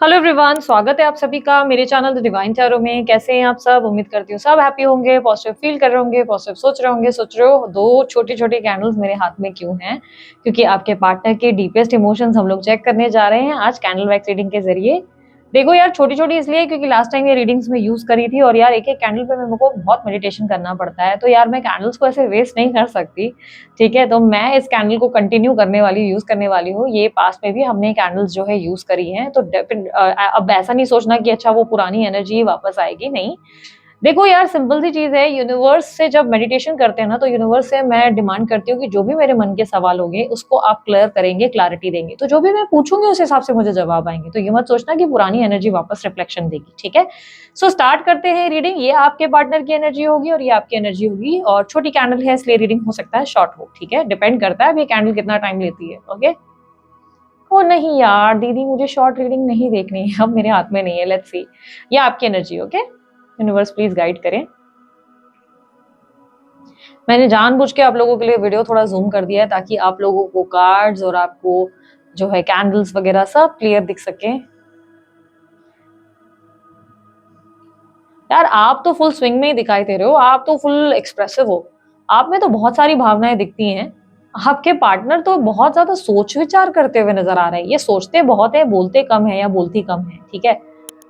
Hello everyone, स्वागत है आप सभी का मेरे चैनल द डिवाइन टैरो में। कैसे हैं आप सब? उम्मीद करती हूँ सब हैप्पी होंगे, पॉजिटिव फील कर रहे होंगे, पॉजिटिव सोच रहे होंगे। सोच रहे हो दो छोटे छोटे कैंडल्स मेरे हाथ में क्यों हैं? क्योंकि आपके पार्टनर के डीपेस्ट इमोशंस हम लोग चेक करने जा रहे हैं आज कैंडल वैक्स रीडिंग के जरिए। देखो यार, छोटी छोटी इसलिए क्योंकि लास्ट टाइम ये रीडिंग्स में यूज करी थी और यार एक एक कैंडल पे मेरे को बहुत मेडिटेशन करना पड़ता है, तो यार मैं कैंडल्स को ऐसे वेस्ट नहीं कर सकती। ठीक है, तो मैं इस कैंडल को कंटिन्यू करने वाली यूज करने वाली हूँ। ये पास्ट में भी हमने कैंडल्स जो है यूज करी हैं, तो अब ऐसा नहीं सोचना कि अच्छा वो पुरानी एनर्जी वापस आएगी, नहीं। देखो यार, सिंपल सी चीज है। यूनिवर्स से जब मेडिटेशन करते हैं ना, तो यूनिवर्स से मैं डिमांड करती हूँ कि जो भी मेरे मन के सवाल होंगे उसको आप क्लियर करेंगे, क्लैरिटी देंगे, तो जो भी मैं पूछूंगी उस हिसाब से मुझे जवाब आएंगे। तो ये मत सोचना कि पुरानी एनर्जी वापस रिफ्लेक्शन देगी। ठीक है, सो स्टार्ट करते हैं रीडिंग। ये आपके पार्टनर की एनर्जी होगी और ये आपकी एनर्जी होगी, और छोटी कैंडल है इसलिए रीडिंग हो सकता है शॉर्ट हो। ठीक है, डिपेंड करता है ये कैंडल कितना टाइम लेती है। ओके। ओ नहीं यार दीदी, मुझे शॉर्ट रीडिंग नहीं देखनी है, अब मेरे हाथ में नहीं है। Let's see. ये आपकी energy. Okay, universe please guide करें। मैंने जानबूझ के आप लोगों के लिए वीडियो थोड़ा जूम कर दिया है ताकि आप लोगों को कार्ड्स और आपको जो है कैंडल्स वगैरह सब क्लियर दिख सके। यार आप तो फुल स्विंग में ही दिखाई दे रहे हो, आप तो फुल एक्सप्रेसिव हो। आप में तो बहुत सारी भावनाएं दिखती हैं। आपके पार्टनर तो बहुत ज्यादा सोच विचार करते हुए नजर आ रहे हैं। ये सोचते बहुत है, बोलते कम है या बोलती कम है। ठीक है,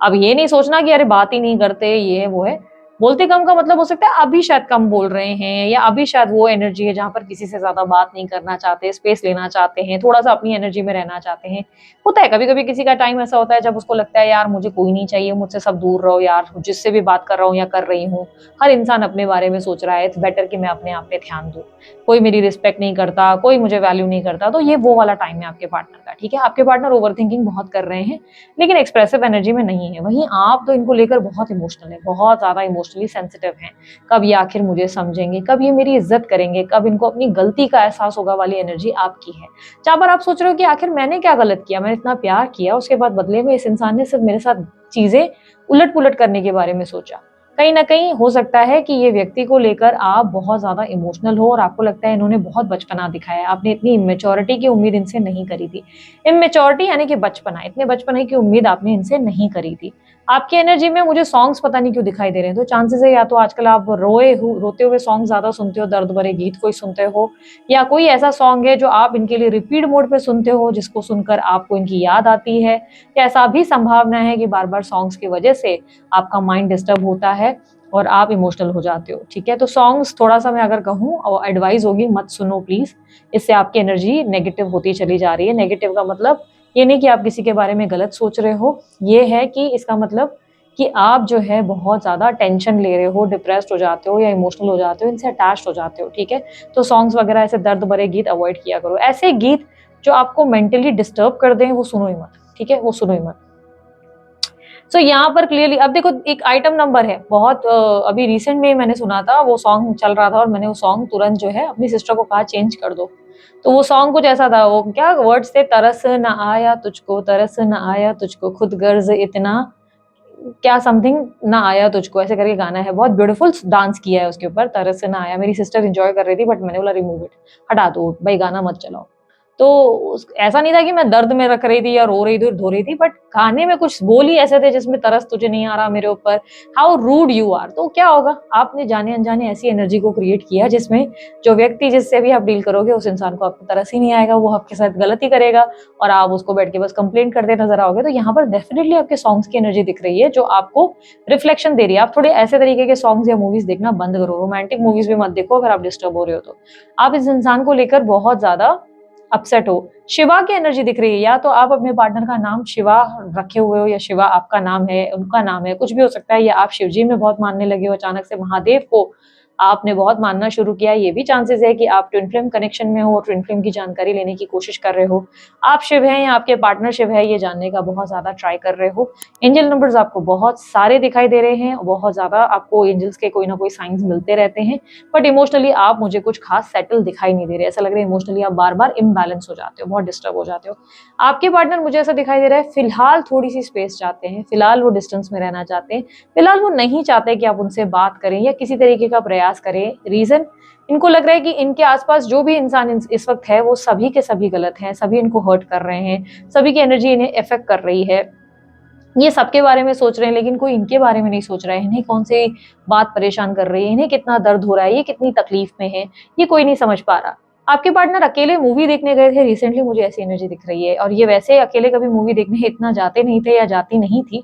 अब ये नहीं सोचना कि अरे बात ही नहीं करते, ये है वो है। बोलते कम का मतलब हो सकता है अभी शायद कम बोल रहे हैं, या अभी शायद वो एनर्जी है जहां पर किसी से ज्यादा बात नहीं करना चाहते, स्पेस लेना चाहते हैं, थोड़ा सा अपनी एनर्जी में रहना चाहते हैं। होता है कभी कभी किसी का टाइम ऐसा होता है जब उसको लगता है यार मुझे कोई नहीं चाहिए, मुझसे सब दूर रहो यार, जिससे भी बात कर रहा हूँ या कर रही हूँ हर इंसान अपने बारे में सोच रहा है, इट्स बेटर कि मैं अपने आप पे ध्यान दूं। कोई मेरी रिस्पेक्ट नहीं करता, कोई मुझे वैल्यू नहीं करता। तो ये वो वाला टाइम है आपके पार्टनर का। ठीक है, आपके पार्टनर ओवर थिंकिंग बहुत कर रहे हैं लेकिन एक्सप्रेसिव एनर्जी में नहीं है। वहीं आप तो इनको लेकर बहुत इमोशनल है, बहुत ज्यादा इमोशनली सेंसिटिव हैं। कब ये आखिर मुझे समझेंगे, कब ये मेरी इज्जत करेंगे, कब इनको अपनी गलती का एहसास होगा वाली एनर्जी आपकी है। जहां पर आप सोच रहे हो कि आखिर मैंने क्या गलत किया, मैंने इतना प्यार किया, उसके बाद बदले में इस इंसान ने सिर्फ मेरे साथ चीजें उलट पुलट करने के बारे में सोचा। कहीं ना कहीं हो सकता है कि ये व्यक्ति को लेकर आप बहुत ज्यादा इमोशनल हो और आपको लगता है इन्होंने बहुत बचपना दिखाया है, आपने इतनी इमेच्योरिटी की उम्मीद इनसे नहीं करी थी। इमेच्योरिटी यानी कि बचपना, इतने बचपने की उम्मीद आपने इनसे नहीं करी थी। आपकी एनर्जी में मुझे सॉन्ग्स पता नहीं क्यों दिखाई दे रहे हैं, तो चांसेस है या तो आजकल आप रोते हुए सॉन्ग ज्यादा सुनते हो, दर्द भरे गीत कोई सुनते हो, या कोई ऐसा सॉन्ग है जो आप इनके लिए रिपीट मोड पे सुनते हो जिसको सुनकर आपको इनकी याद आती है। या ऐसा भी संभावना है कि बार बार सॉन्ग्स की वजह से आपका माइंड डिस्टर्ब होता है और आप इमोशनल हो जाते हो। ठीक है, तो सॉन्ग्स थोड़ा सा मैं अगर कहूँ और एडवाइस होगी, मत सुनो प्लीज। इससे आपकी एनर्जी नेगेटिव होती चली जा रही है। नेगेटिव का मतलब ये नहीं कि आप किसी के बारे में गलत सोच रहे हो, ये है कि इसका मतलब कि आप जो है बहुत ज्यादा टेंशन ले रहे हो, डिप्रेस्ड हो जाते हो या इमोशनल हो जाते हो, इनसे अटैच्ड हो जाते हो। ठीक है, तो सॉन्ग्स वगैरह ऐसे दर्द भरे गीत अवॉइड किया करो। ऐसे गीत जो आपको मेंटली डिस्टर्ब कर दें वो सुनो ही मत। ठीक है, वो सुनो ही मत। सो यहाँ पर क्लियरली अब देखो, एक आइटम नंबर है बहुत अभी रिसेंट में मैंने सुना था, वो सॉन्ग चल रहा था और मैंने वो सॉन्ग तुरंत जो है अपनी सिस्टर को कहा चेंज कर दो। तो वो सॉन्ग कुछ ऐसा था, वो क्या वर्ड्स थे, तरस न आया तुझको, तरस न आया तुझको, खुद गर्ज इतना क्या समथिंग ना आया तुझको, ऐसे करके गाना है। बहुत ब्यूटीफुल डांस किया है उसके ऊपर, तरस से ना आया। मेरी सिस्टर एंजॉय कर रही थी बट मैंने बोला रिमूव इट, हटा दो भाई, गाना मत चलाओ। तो ऐसा नहीं था कि मैं दर्द में रख रही थी या रो रही थी और धो रही थी, बट गाने में कुछ बोल ही ऐसे थे जिसमें तरस तुझे नहीं आ रहा मेरे ऊपर, हाउ रूड यू आर। तो क्या होगा, आपने जाने अनजाने ऐसी एनर्जी को क्रिएट किया जिसमें जो व्यक्ति जिससे भी आप डील करोगे उस इंसान को आपको तरस ही नहीं आएगा, वो आपके साथ गलती करेगा और आप उसको बैठ के बस कंप्लेन करते नजर आओगे। तो यहाँ पर डेफिनेटली आपके सॉन्ग्स की एनर्जी दिख रही है जो आपको रिफ्लेक्शन दे रही है। आप थोड़े ऐसे तरीके के सॉन्ग्स या मूवीज देखना बंद करो, रोमांटिक मूवीज भी मत देखो अगर आप डिस्टर्ब हो रहे हो तो। आप इस इंसान को लेकर बहुत ज्यादा अपसेट हो। शिवा की एनर्जी दिख रही है, या तो आप अपने पार्टनर का नाम शिवा रखे हुए हो या शिवा आपका नाम है, उनका नाम है, कुछ भी हो सकता है। या आप शिवजी में बहुत मानने लगे हो, अचानक से महादेव को आपने बहुत मानना शुरू किया। ये भी चांसेस है कि आप ट्विन फ्लेम कनेक्शन में हो और ट्विन फ्लेम की जानकारी लेने की कोशिश कर रहे हो। आप शिव हैं या आपके पार्टनर शिव है, ये जानने का बहुत ज्यादा ट्राई कर रहे हो। एंजल नंबर्स आपको बहुत सारे दिखाई दे रहे हैं, बहुत ज्यादा आपको एंजल्स के कोई ना कोई साइंस मिलते रहते हैं, बट इमोशनली आप मुझे कुछ खास सेटल दिखाई नहीं दे रहे। ऐसा लग रहा है इमोशनली आप बार बार इम्बैलेंस हो जाते हो, बहुत डिस्टर्ब हो जाते हो। आपके पार्टनर मुझे ऐसा दिखाई दे रहा है फिलहाल थोड़ी सी स्पेस चाहते हैं, फिलहाल वो डिस्टेंस में रहना चाहते हैं, फिलहाल वो नहीं चाहते कि आप उनसे बात करें या किसी तरीके का प्रयास करें। रीजन, इनको लग रहा है कि इनके आसपास जो भी इंसान इस वक्त है वो सभी के सभी गलत हैं, सभी इनको हर्ट कर रहे हैं, सभी की एनर्जी इन्हें इफेक्ट कर रही है। ये सबके बारे में सोच रहे हैं, लेकिन कोई इनके बारे में नहीं सोच रहा है, इन्हें कौन-सी बात परेशान कर रही है, इन्हें कितना दर्द हो रहा है, ये कितनी तकलीफ में है, ये कोई नहीं समझ पा रहा। आपके पार्टनर अकेले मूवी देखने गए थे रिसेंटली, मुझे ऐसी एनर्जी दिख रही है, और ये वैसे अकेले कभी मूवी देखने इतना जाते नहीं थे या जाती नहीं थी।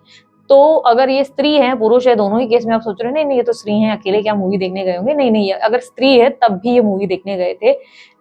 तो अगर ये स्त्री है, पुरुष है, दोनों ही केस में आप सोच रहे हैं, नहीं-नहीं ये तो स्त्री हैं, अकेले क्या मूवी देखने गए होंगे? नहीं-नहीं, अगर स्त्री है तब भी ये मूवी देखने गए थे।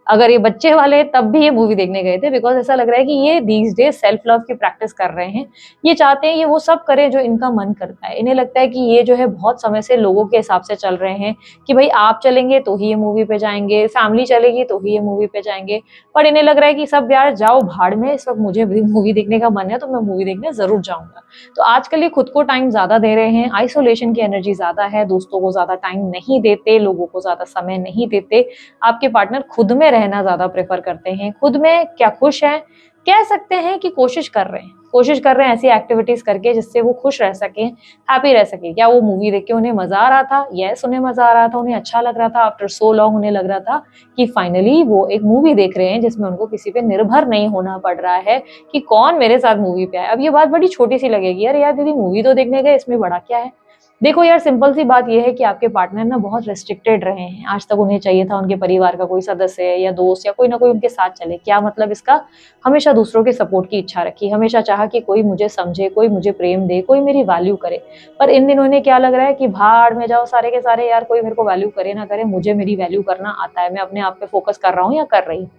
अगर ये बच्चे वाले हैं तब भी ये मूवी देखने गए थे, बिकॉज़ ऐसा लग रहा है कि ये दीज़ डेज़ सेल्फ लव की प्रैक्टिस कर रहे हैं। ये चाहते हैं ये वो सब करें जो इनका मन करता है। इन्हें लगता है कि ये जो है बहुत समय से लोगों के हिसाब से चल रहे हैं कि भई आप चलेंगे तो ही ये मूवी पे जाएँगे, फैमिली चलेगी तो ही ये मूवी पे जाएँगे। पर इन्हें लग रहा है कि सब यार जाओ भाड़ में, इस वक़्त मुझे भी मूवी देखने का मन है तो मैं मूवी देखने ज़रूर जाऊँगा। तो आजकल ये खुद को टाइम ज़्यादा दे रहे हैं, आइसोलेशन की एनर्जी ज़्यादा है, दोस्तों को ज़्यादा टाइम नहीं देते, लोगों को ज़्यादा समय नहीं देते। आपके पार्टनर खुद में रहना ज़्यादा प्रेफ़र करते हैं। खुद में क्या खुश हैं, कह सकते हैं कि कोशिश कर रहे हैं। कोशिश कर रहे हैं ऐसी एक्टिविटीज़ करके जिससे वो खुश रह सकें, हैप्पी रह सकें। क्या वो मूवी देख के उन्हें मज़ा आ रहा था? येस, उन्हें मज़ा आ रहा था, उन्हें अच्छा लग रहा था। आफ्टर सो लॉन्ग उन्हें लग रहा था कि फाइनली वो एक मूवी देख रहे हैं जिसमें उनको किसी पे निर्भर नहीं होना पड़ रहा है कि कौन मेरे साथ मूवी पे आए। अब ये बात बड़ी छोटी-सी लगेगी, अरे यार दीदी मूवी तो देखने गए, इसमें बड़ा क्या है? देखो यार, सिंपल सी बात ये है कि आपके पार्टनर ना बहुत रिस्ट्रिक्टेड रहे हैं। आज तक उन्हें चाहिए था उनके परिवार का कोई सदस्य या दोस्त या कोई ना कोई उनके साथ चले। क्या मतलब इसका? हमेशा दूसरों के सपोर्ट की इच्छा रखी, हमेशा चाहा कि कोई मुझे समझे, कोई मुझे प्रेम दे, कोई मेरी वैल्यू करे। पर इन दिनों इन्हें क्या लग रहा है कि भाड़ में जाओ सारे के सारे, यार कोई मेरे को वैल्यू करे ना करे, मुझे मेरी वैल्यू करना आता है। मैं अपने आप पे फोकस कर रहा हूँ या कर रही हूँ।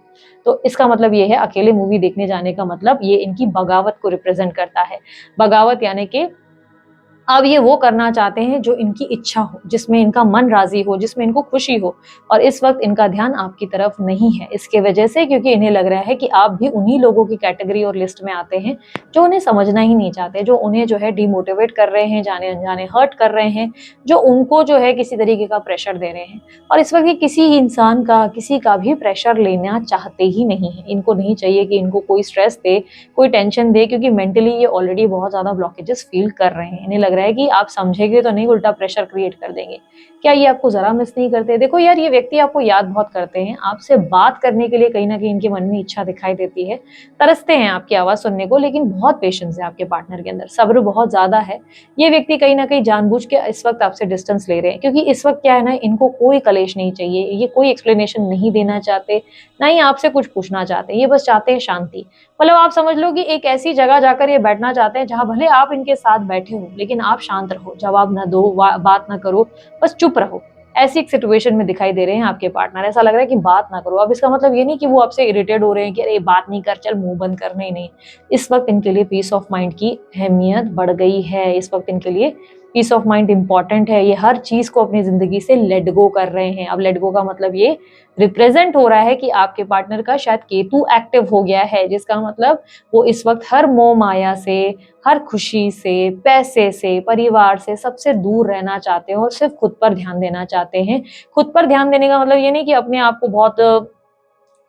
तो इसका मतलब ये है, अकेले मूवी देखने जाने का मतलब ये इनकी बगावत को रिप्रेज़ेंट करता है। बगावत यानी कि अब ये वो करना चाहते हैं जो इनकी इच्छा हो, जिसमें इनका मन राज़ी हो, जिसमें इनको खुशी हो, और इस वक़्त इनका ध्यान आपकी तरफ नहीं है। इसके वजह से, क्योंकि इन्हें लग रहा है कि आप भी उन्हीं लोगों की कैटेगरी और लिस्ट में आते हैं, जो उन्हें समझना ही नहीं चाहते, जो उन्हें जो है डिमोटिवेट कर रहे हैं, जाने-अनजाने हर्ट कर रहे हैं, जो उनको जो है किसी तरीके का प्रेशर दे रहे हैं। और इस वक़्त ये किसी इंसान का, किसी का भी प्रेशर लेना चाहते ही नहीं हैं। इनको नहीं चाहिए कि इनको कोई स्ट्रेस दे, कोई टेंशन दे, क्योंकि मेंटली ये ऑलरेडी बहुत ज़्यादा ब्लॉकेजेस फ़ील कर रहे हैं। इन्हें लग रहा है कि आप समझेंगे तो नहीं, उल्टा प्रेशर क्रिएट कर देंगे। क्या ये आपको ज़रा मिस नहीं करते? देखो यार, ये व्यक्ति आपको याद बहुत करते हैं, आपसे बात करने के लिए कहीं न कहीं इनके मन में इच्छा दिखाई देती है, तरसते हैं आपकी आवाज़ सुनने को, लेकिन बहुत पेशेंस है आपके पार्टनर के अंदर, सब्र बहुत ज़्यादा है। ये व्यक्ति कहीं न कहीं जानबूझ के इस वक़्त आपसे डिस्टेंस ले रहे हैं, क्योंकि इस वक़्त क्या है ना, इनको कोई कलेश नहीं चाहिए, ये कोई एक्सप्लेनेशन नहीं देना चाहते, ना ही आपसे कुछ पूछना चाहते हैं, ये बस चाहते हैं शांति। मतलब आप समझ लो कि एक ऐसी जगह जाकर ये बैठना चाहते हैं जहाँ भले आप इनके साथ बैठे हो, लेकिन आप शांत रहो, जवाब ना दो, बात ना करो, बस चुप रहो। ऐसी एक सिचुएशन में दिखाई दे रहे हैं आपके पार्टनर। ऐसा लग रहा है कि बात ना करो। अब इसका मतलब ये नहीं कि वो आपसे इरिटेट हो रहे हैं कि अरे बात नहीं कर, चल मुंह बंद कर, नहीं नहीं। इस वक्त इनके लिए पीस ऑफ माइंड की अहमियत बढ़ गई है। इस वक्त इनके लिए पीस ऑफ माइंड इंपॉर्टेंट है। ये हर चीज को अपनी जिंदगी से लेट गो कर रहे हैं। अब लेट गो का मतलब ये रिप्रेजेंट हो रहा है कि आपके पार्टनर का शायद केतु एक्टिव हो गया है, जिसका मतलब वो इस वक्त हर मोह माया से, हर खुशी से, पैसे से, परिवार से, सबसे दूर रहना चाहते हैं और सिर्फ खुद पर ध्यान देना चाहते हैं। खुद पर ध्यान देने का मतलब ये नहीं कि अपने आप को बहुत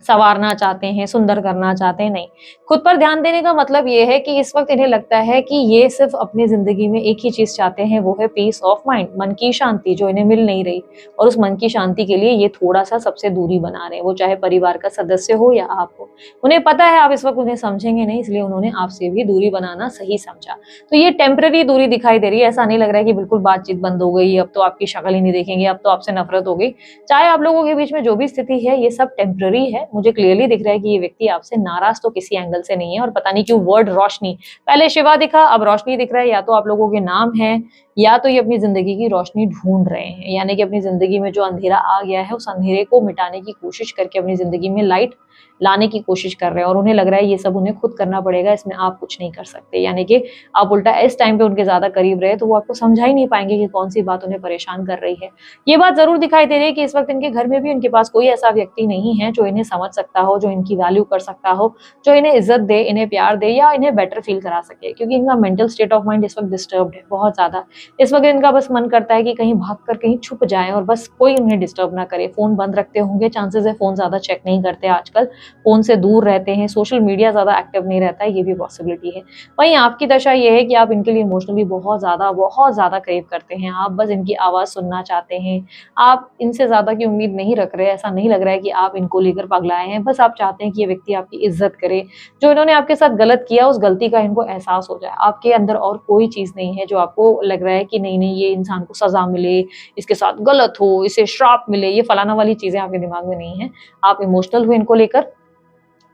संवारना चाहते हैं, सुंदर करना चाहते हैं, नहीं। खुद पर ध्यान देने का मतलब ये है कि इस वक़्त इन्हें लगता है कि ये सिर्फ़ अपनी ज़िंदगी में एक ही चीज़ चाहते हैं, वो है पीस ऑफ माइंड, मन की शांति, जो इन्हें मिल नहीं रही, और उस मन की शांति के लिए ये थोड़ा-सा सबसे दूरी बना रहे हैं, वो चाहे परिवार का सदस्य हो या आप हो। उन्हें पता है आप इस वक़्त उन्हें समझेंगे नहीं, इसलिए उन्होंने आपसे भी दूरी बनाना सही समझा। तो ये टेम्परेरी दूरी दिखाई दे रही है, ऐसा नहीं लग रहा है कि बिल्कुल बातचीत बंद हो गई, अब तो आपकी शक्ल ही नहीं देखेंगे, अब तो आपसे नफ़रत हो गई। चाहे आप लोगों के बीच में जो भी स्थिति है, ये सब टेम्परेरी है। मुझे क्लियरली दिख रहा है कि ये व्यक्ति आपसे नाराज़ तो किसी एंगल से नहीं है, और पता नहीं क्यों वर्ड रोशनी, पहले शिवा दिखा, अब रोशनी दिख रहा है। या तो आप लोगों के नाम हैं, या तो ये अपनी ज़िंदगी की रोशनी ढूँढ रहे हैं, यानी कि अपनी ज़िंदगी में जो अंधेरा आ गया है, उस अंधेरे को मिटाने की कोशिश करके अपनी ज़िंदगी में लाइट लाने की कोशिश कर रहे हैं, और उन्हें लग रहा है ये सब उन्हें खुद करना पड़ेगा, इसमें आप कुछ नहीं कर सकते। यानी कि आप उल्टा इस टाइम पे उनके ज़्यादा करीब रहे तो वो आपको समझा ही नहीं पाएँगे कि कौन-सी बात उन्हें परेशान कर रही है। ये बात ज़रूर दिखाई दे रही है कि इस वक़्त इनके घर में भी उनके पास कोई ऐसा व्यक्ति नहीं है जो इन्हें समझ सकता हो, जो इनकी वैल्यू कर सकता हो, जो इन्हें इज़्ज़त दे, इन्हें प्यार दे, या इन्हें बेटर फ़ील करा सके, क्योंकि इनका मेंटल स्टेट ऑफ माइंड इस वक़्त डिस्टर्ब्ड है बहुत ज़्यादा। इस वक़्त इनका बस मन करता है कि कहीं भागकर कहीं छुप जाएँ और बस कोई उन्हें डिस्टर्ब ना करे। फ़ोन बंद रखते होंगे, चांसेस है फ़ोन ज़्यादा चेक नहीं करते आजकल। फ़ोन से दूर रहते हैं, सोशल मीडिया ज़्यादा एक्टिव नहीं रहता है, ये भी पॉसिबिलिटी है। वहीं आपकी दशा ये है कि आप इनके लिए इमोशनली बहुत ज़्यादा क्रेव करते हैं, आप बस इनकी आवाज़ सुनना चाहते हैं, आप इनसे ज़्यादा की उम्मीद नहीं रख रहे, ऐसा नहीं लग रहा है कि आप इनको लेकर पगलाए हैं, बस आप चाहते हैं कि ये व्यक्ति आपकी इज़्ज़त करे, जो इन्होंने आपके साथ गलत किया उस गलती का इनको एहसास हो जाए। आपके अंदर और कोई चीज़ नहीं है जो आपको लग रहा है कि नहीं-नहीं ये इंसान को सज़ा मिले, इसके साथ गलत हो, इसे श्राप मिले, ये फलाना वाली चीज़ें आपके दिमाग में नहीं है। आप इमोशनल हो इनको लेकर,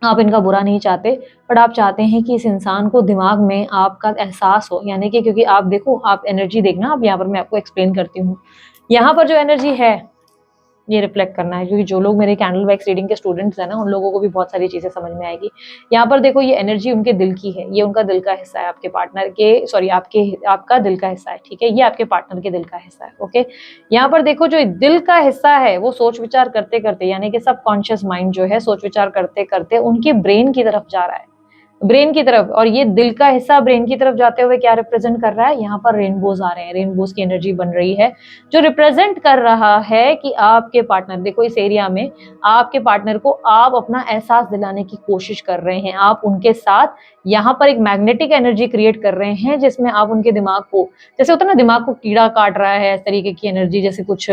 आप इनका बुरा नहीं चाहते, बट आप चाहते हैं कि इस इंसान को दिमाग में आपका एहसास हो, यानी कि क्योंकि आप देखो, आप एनर्जी देखना, अब यहाँ पर मैं आपको एक्सप्लेन करती हूँ। यहाँ पर जो एनर्जी है, ये रिफ्लेक्ट करना है, क्योंकि जो लोग मेरे कैंडल वैक्स रीडिंग के स्टूडेंट्स हैं ना, उन लोगों को भी बहुत सारी चीज़ें समझ में आएगी। यहाँ पर देखो, ये एनर्जी उनके दिल की है, ये उनका दिल का हिस्सा है, आपके पार्टनर के सॉरी आपका दिल का हिस्सा है, ठीक है? ये आपके पार्टनर के दिल का हिस्सा है, ओके? यहाँ पर देखो, जो दिल का हिस्सा है, वो सोच विचार करते-करते, यानी कि सबकॉन्शियस माइंड जो है, सोच विचार करते-करते उनके ब्रेन की तरफ जा रहा है। ब्रेन की तरफ, और ये दिल का हिस्सा ब्रेन की तरफ जाते हुए क्या रिप्रेजेंट कर रहा है? यहाँ पर रेनबोज आ रहे हैं, रेनबोज की एनर्जी बन रही है, जो रिप्रेजेंट कर रहा है कि आपके पार्टनर, देखो इस एरिया में आपके पार्टनर को आप अपना एहसास दिलाने की कोशिश कर रहे हैं, आप उनके साथ यहाँ पर एक मैग्नेटिक एनर्जी क्रिएट कर रहे हैं, जिसमें आप उनके दिमाग को, जैसे होता है ना, दिमाग को कीड़ा काट रहा है, इस तरीके की एनर्जी, जैसे कुछ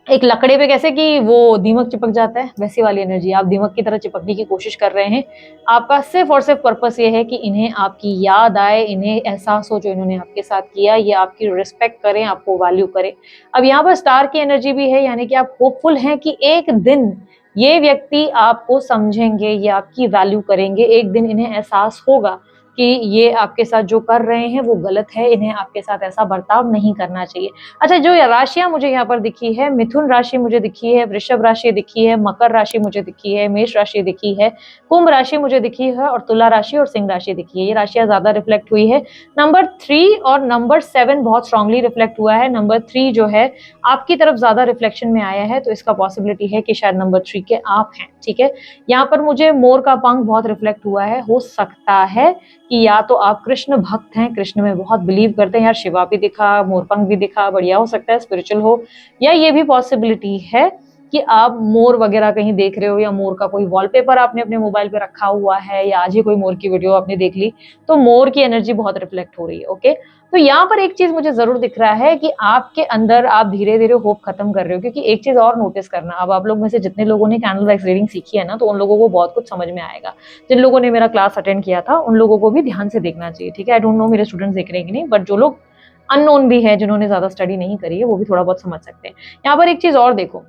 एक लकड़े पे कैसे कि वो दीमक चिपक जाता है, वैसी वाली एनर्जी आप दीमक की तरह चिपकने की कोशिश कर रहे हैं। आपका सिर्फ़ और सिर्फ़ पर्पस ये है कि इन्हें आपकी याद आए, इन्हें एहसास हो जो इन्होंने आपके साथ किया, ये आपकी रिस्पेक्ट करें, आपको वैल्यू करें। अब यहाँ पर स्टार की एनर्जी भी है, यानी कि आप होपफुल हैं कि एक दिन ये व्यक्ति आपको समझेंगे, ये आपकी वैल्यू करेंगे, एक दिन इन्हें एहसास होगा कि ये आपके साथ जो कर रहे हैं वो गलत है, इन्हें आपके साथ ऐसा बर्ताव नहीं करना चाहिए। अच्छा, जो राशियाँ मुझे यहाँ पर दिखी है, मिथुन राशि मुझे दिखी है, वृषभ राशि दिखी है, मकर राशि मुझे दिखी है, मेष राशि दिखी है, कुंभ राशि मुझे दिखी है, और तुला राशि और सिंह राशि दिखी है। ये राशियाँ ज़्यादा रिफ्लेक्ट हुई है। नंबर 3 और नंबर 7 बहुत स्ट्रांगली रिफ्लेक्ट हुआ है। नंबर 3 जो है आपकी तरफ ज़्यादा रिफ्लेक्शन में आया है, तो इसका पॉसिबिलिटी है कि शायद नंबर 3 के आप हैं, ठीक है? यहाँ पर मुझे मोर का पंख बहुत रिफ्लेक्ट हुआ है। हो सकता है कि या तो आप कृष्ण भक्त हैं, कृष्ण में बहुत बिलीव करते हैं, यार शिवा भी दिखा, मोरपंख भी दिखा, बढ़िया हो सकता है स्पिरिचुअल हो, या ये भी पॉसिबिलिटी है कि आप मोर वगैरह कहीं देख रहे हो, या मोर का कोई वॉलपेपर आपने अपने मोबाइल पे रखा हुआ है, या आज ही कोई मोर की वीडियो आपने देख ली, तो मोर की एनर्जी बहुत रिफ्लेक्ट हो रही है, ओके? तो यहाँ पर एक चीज मुझे जरूर दिख रहा है कि आपके अंदर आप धीरे धीरे होप खत्म कर रहे हो, क्योंकि एक चीज और नोटिस करना, अब आप लोग में से जितने लोगों ने कैंडल वैक्स रीडिंग सीखी है ना, तो उन लोगों को बहुत कुछ समझ में आएगा। जिन लोगों ने मेरा क्लास अटेंड किया था, उन लोगों को भी ध्यान से देखना चाहिए, ठीक है? आई डोंट नो मेरे स्टूडेंट्स देख रहे हैं कि नहीं, बट जो लोग अननोन भी है, जिन्होंने ज्यादा स्टडी नहीं करी है, वो भी थोड़ा बहुत समझ सकते हैं। यहाँ पर एक चीज और देखो,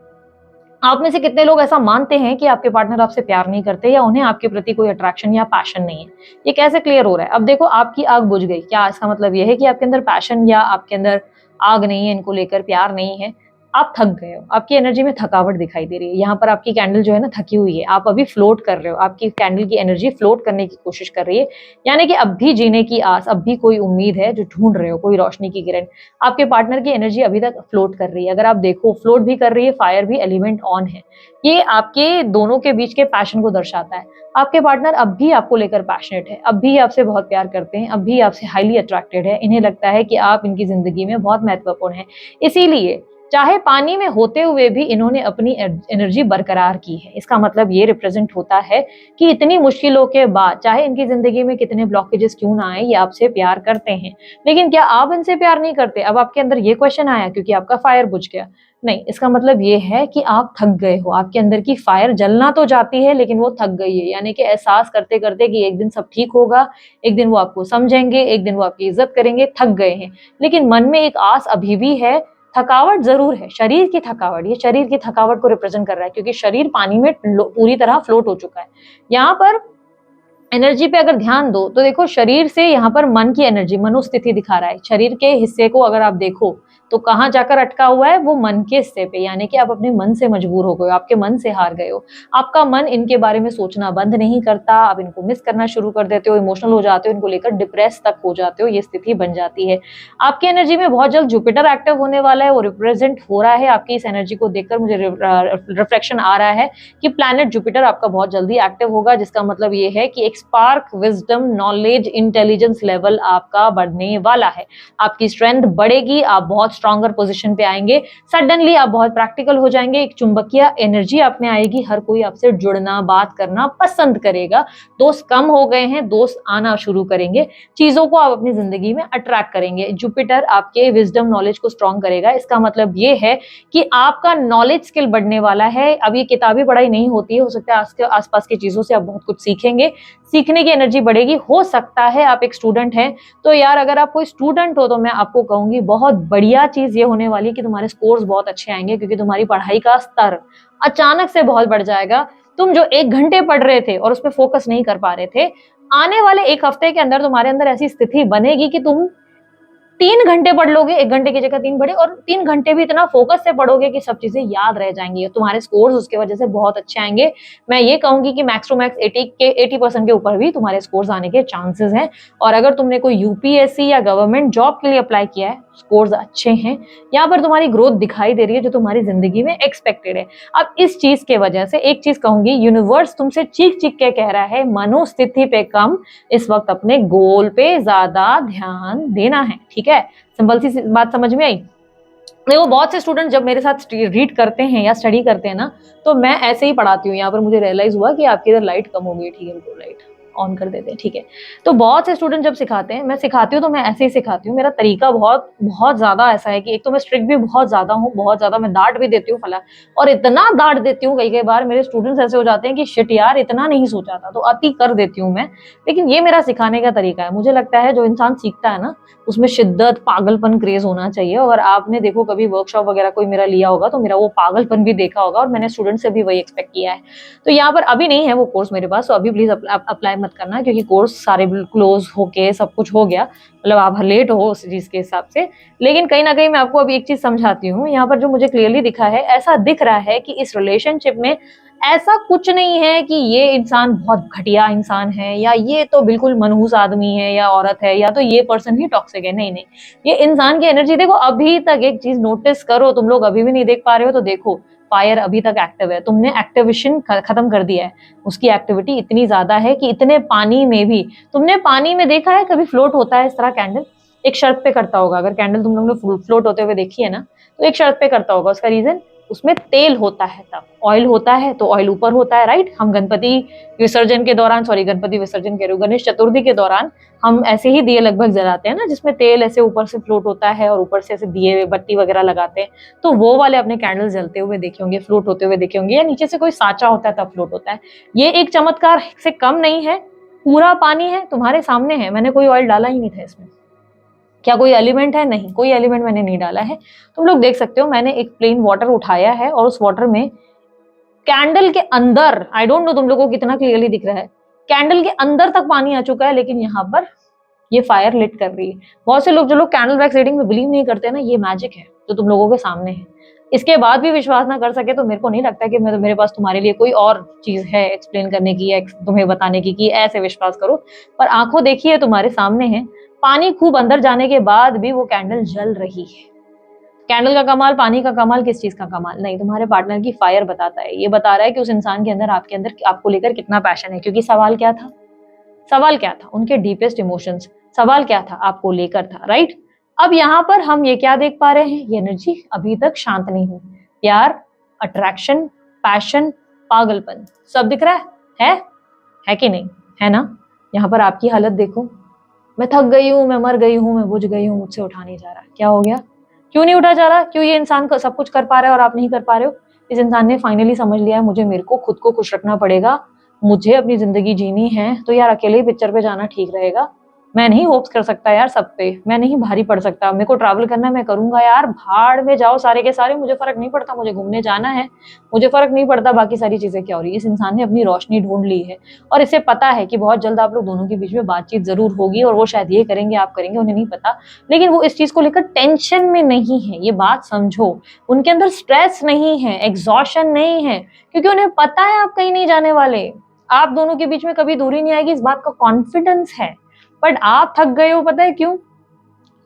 आप में से कितने लोग ऐसा मानते हैं कि आपके पार्टनर आपसे प्यार नहीं करते, या उन्हें आपके प्रति कोई अट्रैक्शन या पैशन नहीं है? ये कैसे क्लियर हो रहा है? अब देखो, आपकी आग बुझ गई, क्या इसका मतलब ये है कि आपके अंदर पैशन या आपके अंदर आग नहीं है, इनको लेकर प्यार नहीं है? आप थक गए हो, आपकी एनर्जी में थकावट दिखाई दे रही है। यहाँ पर आपकी कैंडल जो है ना, थकी हुई है, आप अभी फ्लोट कर रहे हो, आपकी कैंडल की एनर्जी फ्लोट करने की कोशिश कर रही है, यानी कि अब भी जीने की आस, अब भी कोई उम्मीद है, जो ढूंढ रहे हो कोई रोशनी की किरण। आपके पार्टनर की एनर्जी अभी तक फ्लोट कर रही है, अगर आप देखो फ्लोट भी कर रही है, फायर भी, एलिमेंट ऑन है। ये आपके दोनों के बीच के पैशन को दर्शाता है। आपके पार्टनर अब भी आपको लेकर पैशनेट है, अब भी आपसे बहुत प्यार करते हैं, अब भी आपसे हाईली अट्रैक्टेड है, इन्हें लगता है कि आप इनकी जिंदगी में बहुत महत्वपूर्ण है। इसीलिए चाहे पानी में होते हुए भी इन्होंने अपनी एनर्जी बरकरार की है। इसका मतलब ये रिप्रेजेंट होता है कि इतनी मुश्किलों के बाद, चाहे इनकी जिंदगी में कितने ब्लॉकेजेस क्यों ना आए, ये आपसे प्यार करते हैं। लेकिन क्या आप इनसे प्यार नहीं करते? अब आपके अंदर ये क्वेश्चन आया क्योंकि आपका फायर बुझ गया। नहीं, इसका मतलब ये है कि आप थक गए हो, आपके अंदर की फायर जलना तो जाती है, लेकिन वो थक गई है, यानी कि एहसास करते करते कि एक दिन सब ठीक होगा, एक दिन वो आपको समझेंगे, एक दिन वो आपकी इज्जत करेंगे, थक गए हैं। लेकिन मन में एक आस अभी भी है, थकावट जरूर है, शरीर की थकावट, ये शरीर की थकावट को रिप्रेजेंट कर रहा है, क्योंकि शरीर पानी में पूरी तरह फ्लोट हो चुका है। यहाँ पर एनर्जी पे अगर ध्यान दो तो देखो, शरीर से यहाँ पर मन की एनर्जी, मनोस्थिति दिखा रहा है। शरीर के हिस्से को अगर आप देखो तो कहाँ जाकर अटका हुआ है, वो मन के हिस्से पे, यानी कि आप अपने मन से मजबूर हो गए हो, आपके मन से हार गए हो। आपका मन इनके बारे में सोचना बंद नहीं करता, आप इनको मिस करना शुरू कर देते हो, इमोशनल हो जाते हो, इनको लेकर डिप्रेस तक हो जाते हो, ये स्थिति बन जाती है। आपकी एनर्जी में बहुत जल्द जुपिटर एक्टिव होने वाला है, वो रिप्रेजेंट हो रहा है। आपकी इस एनर्जी को देखकर मुझे रिफ्लेक्शन आ रहा है कि प्लैनेट जुपिटर आपका बहुत जल्दी एक्टिव होगा, जिसका मतलब ये है कि एक spark, wisdom, knowledge, intelligence level आपका बढ़ने वाला है। आपकी स्ट्रेंथ बढ़ेगी, आप बहुत स्ट्रॉन्गर पोजीशन पे आएंगे। सडनली आप बहुत प्रैक्टिकल हो जाएंगे, एक चुंबकीय एनर्जी आप में आएगी, हर कोई आपसे जुड़ना, बात करना पसंद करेगा। दोस्त कम हो गए हैं, दोस्त आना शुरू करेंगे, चीजों को आप अपनी जिंदगी में अट्रैक्ट करेंगे। जुपिटर आपके विजडम नॉलेज को स्ट्रॉन्ग करेगा। इसका मतलब ये है कि आपका नॉलेज स्किल बढ़ने वाला है। अब ये किताबी पढ़ाई नहीं होती है, हो सकता है आसपास की चीजों से आप बहुत कुछ सीखेंगे, सीखने की एनर्जी बढ़ेगी। हो सकता है आप एक स्टूडेंट हैं, तो यार अगर आप कोई स्टूडेंट हो तो मैं आपको कहूंगी बहुत बढ़िया चीज ये होने वाली है कि तुम्हारे स्कोर्स बहुत अच्छे आएंगे, क्योंकि तुम्हारी पढ़ाई का स्तर अचानक से बहुत बढ़ जाएगा। तुम जो 1 घंटे पढ़ रहे थे और उस पर फोकस नहीं कर पा रहे थे, आने वाले 1 हफ्ते के अंदर तुम्हारे अंदर ऐसी स्थिति बनेगी कि तुम 3 घंटे पढ़ लोगे, 1 घंटे की जगह 3 पढ़े, और 3 घंटे भी इतना फोकस से पढ़ोगे कि सब चीजें याद रह जाएंगी और तुम्हारे स्कोर्स उसके वजह से बहुत अच्छे आएंगे। मैं ये कहूंगी कि मैक्स टू मैक्स 80% के ऊपर भी तुम्हारे स्कोर्स आने के चांसेस हैं। और अगर तुमने कोई यूपीएससी या गवर्नमेंट जॉब के लिए अप्लाई किया है, स्कोर्स अच्छे हैं, यहाँ पर तुम्हारी ग्रोथ दिखाई दे रही है जो तुम्हारी जिंदगी में एक्सपेक्टेड है। अब इस चीज के वजह से एक चीज कहूंगी, यूनिवर्स तुमसे चीख चीख के कह रहा है मनोस्थिति पे कम, इस वक्त अपने गोल पे ज्यादा ध्यान देना है। ठीक है, सिंपल सी बात समझ में आई। देखो बहुत से स्टूडेंट जब मेरे साथ रीड करते हैं या स्टडी करते हैं ना, तो मैं ऐसे ही पढ़ाती हूँ। यहाँ पर मुझे रियलाइज हुआ कि आपकी इधर लाइट कम हो गई, ठीक है, तो लाइट ऑन कर देते हैं, ठीक है। तो बहुत से स्टूडेंट जब सिखाते हैं, मैं सिखाती हूँ तो मैं ऐसे ही सिखाती हूँ। मेरा तरीका बहुत बहुत ज्यादा ऐसा है कि एक तो मैं स्ट्रिक्ट भी बहुत ज्यादा हूँ, बहुत ज्यादा मैं डांट भी देती हूँ फला, और इतना डांट देती हूँ कई बार मेरे स्टूडेंट्स ऐसे हो जाते हैं कि शिट यार इतना नहीं सोचा था, तो अति कर देती हूँ मैं। लेकिन ये मेरा सिखाने का तरीका है। मुझे लगता है जो इंसान सीखता है ना, उसमें शिद्दत, पागलपन, क्रेज होना चाहिए। और आपने देखो कभी वर्कशॉप वगैरह कोई मेरा लिया होगा तो मेरा वो पागलपन भी देखा होगा, और मैंने स्टूडेंट से भी वही एक्सपेक्ट किया है। तो यहाँ पर अभी नहीं है वो कोर्स मेरे पास, तो अभी प्लीज अप्लाई मत करना, क्योंकि कोर्स सारे क्लोज होके सब कुछ हो गया, मतलब आप लेट हो उस चीज के हिसाब से। लेकिन कहीं ना कहीं मैं आपको अभी एक चीज समझाती हूँ। यहाँ पर जो मुझे क्लियरली दिखा है, ऐसा दिख रहा है कि इस रिलेशनशिप में ऐसा कुछ नहीं है कि ये इंसान बहुत घटिया इंसान है, या ये तो बिल्कुल मनहूस आदमी है या औरत है, या तो ये पर्सन ही टॉक्सिक है। नहीं नहीं, ये इंसान की एनर्जी देखो। अभी तक एक चीज नोटिस करो, तुम लोग अभी भी नहीं देख पा रहे हो तो देखो, फायर अभी तक एक्टिव है। तुमने एक्टिवेशन खत्म कर दिया है, उसकी एक्टिविटी इतनी ज्यादा है कि इतने पानी में भी, तुमने पानी में देखा है कभी फ्लोट होता है इस तरह कैंडल? एक शर्त पे करता होगा। अगर कैंडल तुम लोग ने फ्लोट होते हुए देखी है ना, तो एक शर्त पे करता होगा। उसका रीजन, उसमें तेल होता है, तब ऑयल होता है तो ऑयल ऊपर होता है, राइट। हम गणपति विसर्जन के दौरान, गणपति विसर्जन कह रही हूँ, गणेश चतुर्थी के दौरान हम ऐसे ही दिए लगभग जलाते हैं ना, जिसमें तेल ऐसे ऊपर से फ्लोट होता है और ऊपर से ऐसे दिए बत्ती वगैरह लगाते हैं। तो वो वाले अपने कैंडल जलते हुए देखे होंगे, फ्लोट होते हुए देखे होंगे, या नीचे से कोई साँचा होता है तब फ्लोट होता है। ये एक चमत्कार से कम नहीं है। पूरा पानी है, तुम्हारे सामने है, मैंने कोई ऑयल डाला ही नहीं था इसमें। क्या कोई एलिमेंट है? नहीं, कोई एलिमेंट मैंने नहीं डाला है। तुम लोग देख सकते हो, मैंने एक प्लेन वाटर उठाया है और उस वाटर में कैंडल के अंदर, आई डोंट नो तुम लोगों को कितना क्लियरली दिख रहा है, कैंडल के अंदर तक पानी आ चुका है, लेकिन यहाँ पर ये फायर लिट कर रही है। बहुत से लोग, जो लोग कैंडल वैक्स रीडिंग में बिलीव नहीं करते ना, ये मैजिक है जो तुम लोगों के सामने है। इसके बाद भी विश्वास ना कर सके तो मेरे को नहीं लगता कि मेरे पास तुम्हारे लिए कोई और चीज है एक्सप्लेन करने की या तुम्हें बताने की कि ऐसे विश्वास करो। पर आंखों देखिए, तुम्हारे सामने है, पानी खूब अंदर जाने के बाद भी वो कैंडल जल रही है। कैंडल का कमाल, पानी का कमाल, किस चीज का कमाल? नहीं, तुम्हारे पार्टनर की फायर बताता है। ये बता रहा है कि उस इंसान के अंदर, आपके अंदर, आपको लेकर कितना पैशन है। क्योंकि सवाल क्या था? सवाल क्या था? उनके डीपेस्ट इमोशंस। सवाल क्या था? आपको लेकर था, राइट। अब यहाँ पर हम ये क्या देख पा रहे हैं? ये एनर्जी अभी तक शांत नहीं हुई। प्यार, अट्रैक्शन, पैशन, पागलपन, सब दिख रहा है कि नहीं? है ना? यहाँ पर आपकी हालत देखो, मैं थक गई हूँ, मैं मर गई हूँ, मैं बुझ गई हूँ, मुझसे उठा नहीं जा रहा। क्या हो गया? क्यों नहीं उठा जा रहा? क्यों ये इंसान सब कुछ कर पा रहा है और आप नहीं कर पा रहे हो? इस इंसान ने फाइनली समझ लिया है, मुझे, मेरे को खुद को खुश रखना पड़ेगा, मुझे अपनी जिंदगी जीनी है, तो यार अकेले ही पिक्चर पे जाना ठीक रहेगा। मैं नहीं होप्स कर सकता यार सब पे, मैं नहीं भारी पड़ सकता। मेरे को ट्रैवल करना, मैं करूंगा यार, भाड़ में जाओ सारे के सारे, मुझे फर्क नहीं पड़ता, मुझे घूमने जाना है, मुझे फर्क नहीं पड़ता बाकी सारी चीजें क्या हो रही है। इस इंसान ने अपनी रोशनी ढूंढ ली है, और इसे पता है कि बहुत जल्द आप लोग दोनों के बीच में बातचीत जरूर होगी, और वो शायद ये करेंगे, आप करेंगे, उन्हें नहीं पता। लेकिन वो इस चीज को लेकर टेंशन में नहीं है, ये बात समझो। उनके अंदर स्ट्रेस नहीं है, एग्जॉशन नहीं है, क्योंकि उन्हें पता है आप कहीं नहीं जाने वाले, आप दोनों के बीच में कभी दूरी नहीं आएगी, इस बात का कॉन्फिडेंस है। बट आप थक गए हो, पता है क्यों?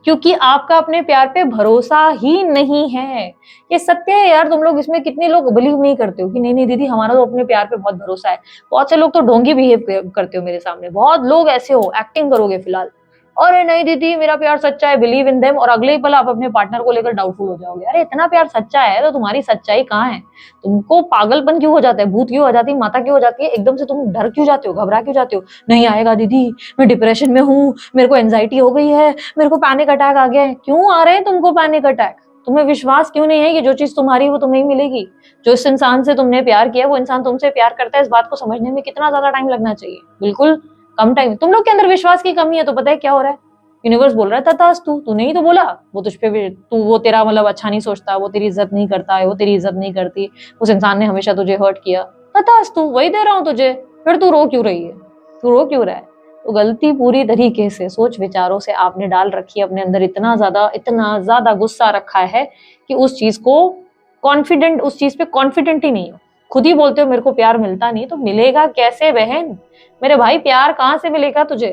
क्योंकि आपका अपने प्यार पे भरोसा ही नहीं है। ये सत्य है यार। तुम लोग इसमें कितने लोग बिलीव नहीं करते हो कि नहीं नहीं दीदी, हमारा तो अपने प्यार पे बहुत भरोसा है। बहुत से लोग तो ढोंगी बिहेव करते हो मेरे सामने, बहुत लोग ऐसे हो, एक्टिंग करोगे फिलहाल, अरे नहीं दीदी मेरा प्यार सच्चा है, बिलीव इन देम, और अगले ही पल आप अपने पार्टनर को लेकर डाउटफुल हो जाओगे। अरे इतना प्यार सच्चा है तो तुम्हारी सच्चाई कहाँ है? तुमको पागलपन क्यों हो जाता है, भूत क्यों हो जाती है, माता क्यों हो जाती है, एकदम से तुम डर क्यों जाते हो, घबरा क्यों जाते हो? नहीं आएगा दीदी, मैं डिप्रेशन में हूँ, मेरे को एंजाइटी हो गई है, मेरे को पैनिक अटैक आ गया है। क्यों आ रहे हैं तुमको पैनिक अटैक? तुम्हें विश्वास क्यों नहीं है कि जो चीज तुम्हारी वो तुम्हें ही मिलेगी? जो इस इंसान से तुमने प्यार किया वो इंसान तुमसे प्यार करता है, इस बात को समझने में कितना ज्यादा टाइम लगना चाहिए? बिल्कुल कम टाइम। तुम लोग के अंदर विश्वास की कमी है, तो पता है क्या हो रहा है? यूनिवर्स बोल रहा है तथास्तु, तूने ही तो बोला वो तुझ पे भी, तू वो तेरा मतलब अच्छा नहीं सोचता, वो तेरी इज्जत नहीं करता है, वो तेरी इज्जत नहीं करती, उस इंसान ने हमेशा तुझे हर्ट किया, तथास्तु वही दे रहा हूं तुझे, फिर तू रो क्यों रही है? तू रो क्यों रहा है? तो गलती पूरी तरीके से सोच विचारों से आपने डाल रखी है अपने अंदर, इतना ज्यादा गुस्सा रखा है कि उस चीज को कॉन्फिडेंट, उस चीज पे कॉन्फिडेंट ही नहीं हो। खुद ही बोलते हो मेरे को प्यार मिलता नहीं, तो मिलेगा कैसे बहन? मेरे भाई प्यार कहाँ से मिलेगा तुझे?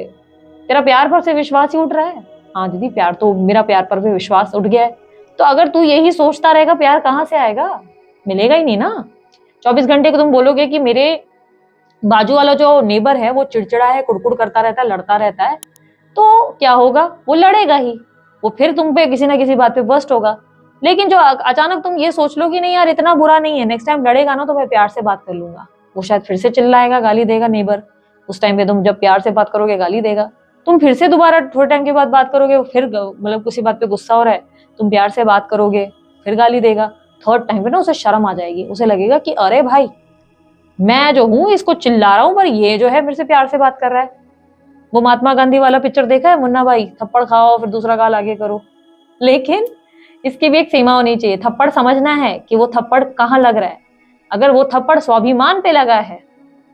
तेरा प्यार पर से विश्वास ही उठ रहा है। हाँ दीदी प्यार तो, मेरा प्यार पर भी विश्वास उठ गया है। तो अगर तू यही सोचता रहेगा प्यार कहाँ से आएगा? मिलेगा ही नहीं ना। 24 घंटे को तुम बोलोगे कि मेरे बाजू वाला जो नेबर है वो चिड़चिड़ा है, कुड़कुड़ करता रहता है, लड़ता रहता है, तो क्या होगा? वो लड़ेगा ही, वो फिर तुम पे किसी ना किसी बात पे बर्स्ट होगा। लेकिन जो अचानक तुम ये सोच लो कि नहीं यार इतना बुरा नहीं है, नेक्स्ट टाइम लड़ेगा ना तो मैं प्यार से बात कर लूंगा, वो शायद फिर से चिल्लाएगा, गाली देगा नेबर, उस टाइम पे तुम जब प्यार से बात करोगे गाली देगा, तुम फिर से दोबारा थोड़े टाइम के बाद बात करोगे, फिर मतलब किसी बात पे गुस्सा हो रहा है, तुम प्यार से बात करोगे, फिर गाली देगा। थर्ड टाइम पे ना उसे शर्म आ जाएगी, उसे लगेगा कि अरे भाई मैं जो हूँ इसको चिल्ला रहा हूँ पर ये जो है मेरे से प्यार से बात कर रहा है। वो महात्मा गांधी वाला पिक्चर देखा है, मुन्ना भाई, थप्पड़ खाओ फिर दूसरा गाल आगे करो। लेकिन इसकी भी एक सीमा होनी चाहिए। थप्पड़ समझना है कि वो थप्पड़ कहाँ लग रहा है। अगर वो थप्पड़ स्वाभिमान पे लगा है,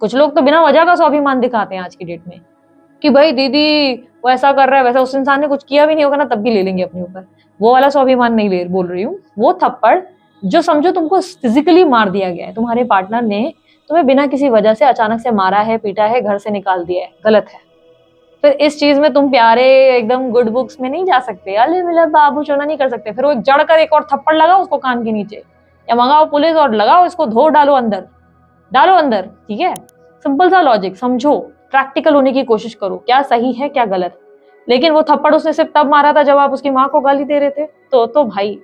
कुछ लोग तो बिना वजह का स्वाभिमान दिखाते हैं आज की डेट में कि भाई दीदी वो ऐसा कर रहा है, वैसा उस इंसान ने कुछ किया भी नहीं होगा ना तब भी ले लेंगे अपने ऊपर। वो वाला स्वाभिमान नहीं ले बोल रही हूँ, वो थप्पड़ जो समझो तुमको फिजिकली मार दिया गया है, तुम्हारे पार्टनर ने तुम्हें बिना किसी वजह से अचानक से मारा है, पीटा है, घर से निकाल दिया है, गलत है। फिर इस चीज में तुम प्यारे एकदम गुड बुक्स में नहीं जा सकते, अले मिला बाबू चोना नहीं कर सकते। फिर वो जड़ कर एक और थप्पड़ लगाओ उसको कान के नीचे, या मंगाओ पुलिस और लगाओ इसको, धो डालो अंदर, डालो अंदर। ठीक है, सिंपल सा लॉजिक समझो, प्रैक्टिकल होने की कोशिश करो, क्या सही है क्या गलत। लेकिन वो थप्पड़ उसने सिर्फ तब मारा था जब आप उसकी माँ को गाली दे रहे थे, तो भाई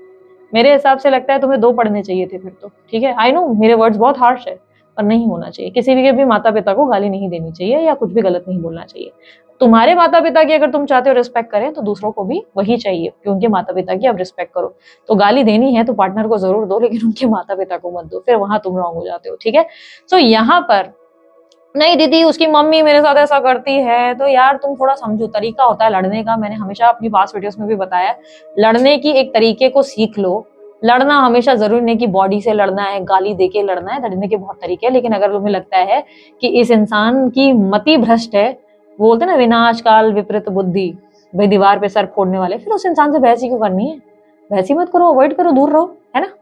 मेरे हिसाब से लगता है तुम्हें 2 पढ़ने चाहिए थे फिर तो। ठीक है, आई नो मेरे वर्ड्स बहुत हार्श है, पर नहीं होना चाहिए। किसी के भी माता पिता को गाली नहीं देनी चाहिए या कुछ भी गलत नहीं बोलना चाहिए। तुम्हारे माता पिता की अगर तुम चाहते हो रिस्पेक्ट करें तो दूसरों को भी वही चाहिए कि उनके माता पिता की आप रिस्पेक्ट करो। तो गाली देनी है तो पार्टनर को जरूर दो, लेकिन उनके माता पिता को मत दो, फिर वहां तुम रॉन्ग हो जाते हो। ठीक है, सो यहाँ पर नहीं दीदी उसकी मम्मी मेरे साथ ऐसा करती है, तो यार तुम थोड़ा समझो, तरीका होता है लड़ने का। मैंने हमेशा अपनी पास्ट वीडियोस में भी बताया, लड़ने की एक तरीके को सीख लो। लड़ना हमेशा जरूरी नहीं कि बॉडी से लड़ना है, गाली देके लड़ना है, लड़ने के बहुत तरीके हैं। लेकिन अगर तुम्हें लगता है कि इस इंसान की मति भ्रष्ट है, बोलते ना विनाश काल विपरीत बुद्धि, भाई दीवार पे सर फोड़ने वाले, फिर उस इंसान से बहस ही क्यों करनी है? बहस ही मत करो, अवॉइड करो, दूर रहो, है ना।